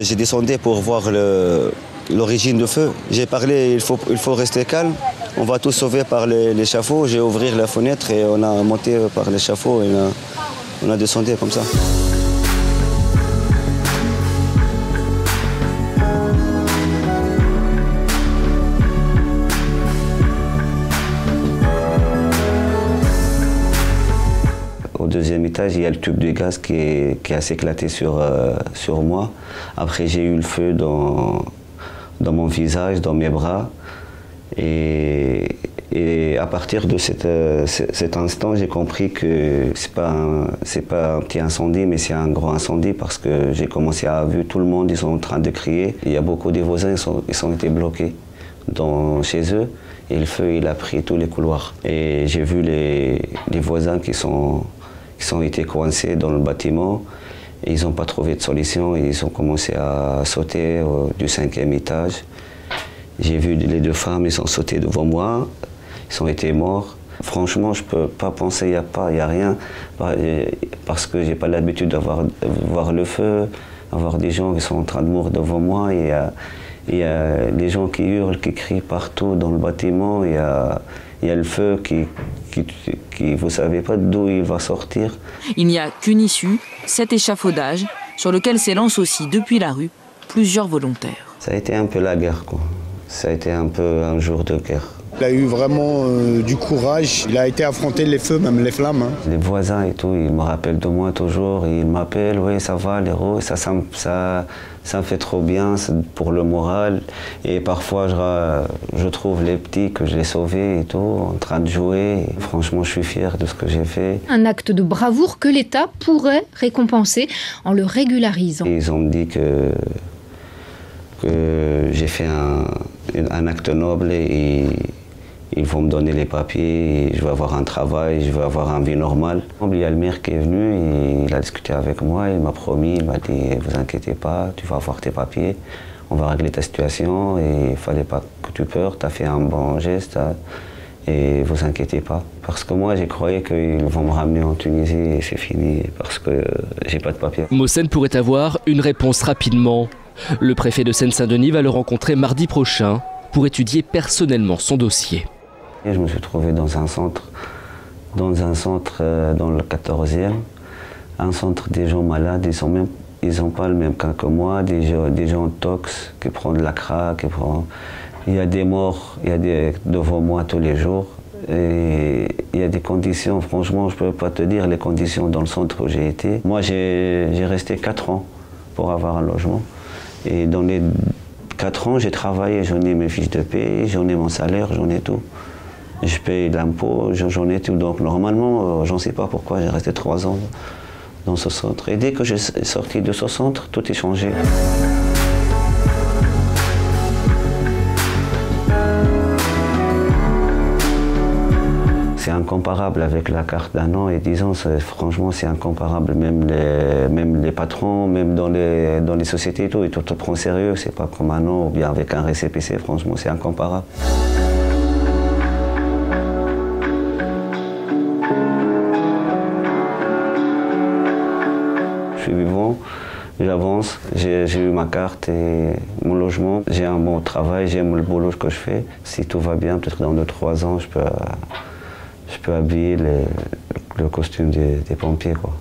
J'ai descendu pour voir l'origine du feu. J'ai parlé, il faut rester calme. On va tout sauver par l'échafaud. J'ai ouvert la fenêtre et on a monté par l'échafaud et on a descendu comme ça. Au deuxième étage, il y a le tube de gaz qui a s'éclaté sur moi. Après, j'ai eu le feu dans mon visage, dans mes bras. Et à partir de cet instant, j'ai compris que c'est pas un petit incendie, mais c'est un gros incendie parce que j'ai commencé à voir tout le monde, ils sont en train de crier. Il y a beaucoup de voisins, ils ont été bloqués chez eux. Et le feu, il a pris tous les couloirs. Et j'ai vu les voisins qui ont été coincés dans le bâtiment. Et ils n'ont pas trouvé de solution. Et ils ont commencé à sauter du 5e étage. J'ai vu les deux femmes, ils ont sauté devant moi. Ils ont été morts. Franchement, je ne peux pas penser, il n'y a rien. Parce que je n'ai pas l'habitude de voir le feu, avoir des gens qui sont en train de mourir devant moi. Il y a des gens qui hurlent, qui crient partout dans le bâtiment. Il y a le feu qui vous ne savez pas d'où il va sortir. Il n'y a qu'une issue, cet échafaudage, sur lequel s'élancent aussi depuis la rue plusieurs volontaires. Ça a été un peu la guerre, quoi. Ça a été un peu un jour de guerre. Il a eu vraiment du courage. Il a été affronter les feux, même les flammes. Hein. Les voisins et tout, ils me rappellent de moi toujours. Ils m'appellent, oui, ça va, l'héros. Ça me fait trop bien pour le moral. Et parfois, je trouve les petits que je les sauvés et tout, en train de jouer. Et franchement, je suis fier de ce que j'ai fait. Un acte de bravoure que l'État pourrait récompenser en le régularisant. Ils ont dit que j'ai fait un acte noble et ils vont me donner les papiers, et je vais avoir un travail, je vais avoir une vie normale. Il y a le maire qui est venu, et il a discuté avec moi, il m'a promis, il m'a dit « vous inquiétez pas, tu vas avoir tes papiers, on va régler ta situation et il ne fallait pas que tu peurs, tu as fait un bon geste et vous inquiétez pas ». Parce que moi j'ai croyé qu'ils vont me ramener en Tunisie et c'est fini parce que j'ai pas de papiers. Mohsen pourrait avoir une réponse rapidement. Le préfet de Seine-Saint-Denis va le rencontrer mardi prochain pour étudier personnellement son dossier. Et je me suis trouvé dans un centre dans le 14e, un centre des gens malades, ils n'ont pas le même cas que moi, des gens tox qui prennent de la crack, il y a des morts, devant moi tous les jours. Et il y a des conditions, franchement, je ne peux pas te dire les conditions dans le centre où j'ai été. Moi, j'ai resté 4 ans pour avoir un logement. Et dans les 4 ans, j'ai travaillé, j'en ai mes fiches de paie, j'en ai mon salaire, j'en ai tout. Je paye l'impôt, j'en ai tout. Donc normalement, j'en sais pas pourquoi j'ai resté 3 ans dans ce centre. Et dès que j'ai sorti de ce centre, tout est changé. C'est incomparable avec la carte d'un an et 10 ans, franchement c'est incomparable. Même les patrons, même dans les sociétés et tout, ils te prennent sérieux, c'est pas comme un an ou bien avec un récépissé, franchement c'est incomparable. Je suis vivant, j'avance, j'ai eu ma carte et mon logement, j'ai un bon travail, j'aime le boulot que je fais. Si tout va bien, peut-être dans 2-3 ans, je peux habiller le costume des pompiers, quoi.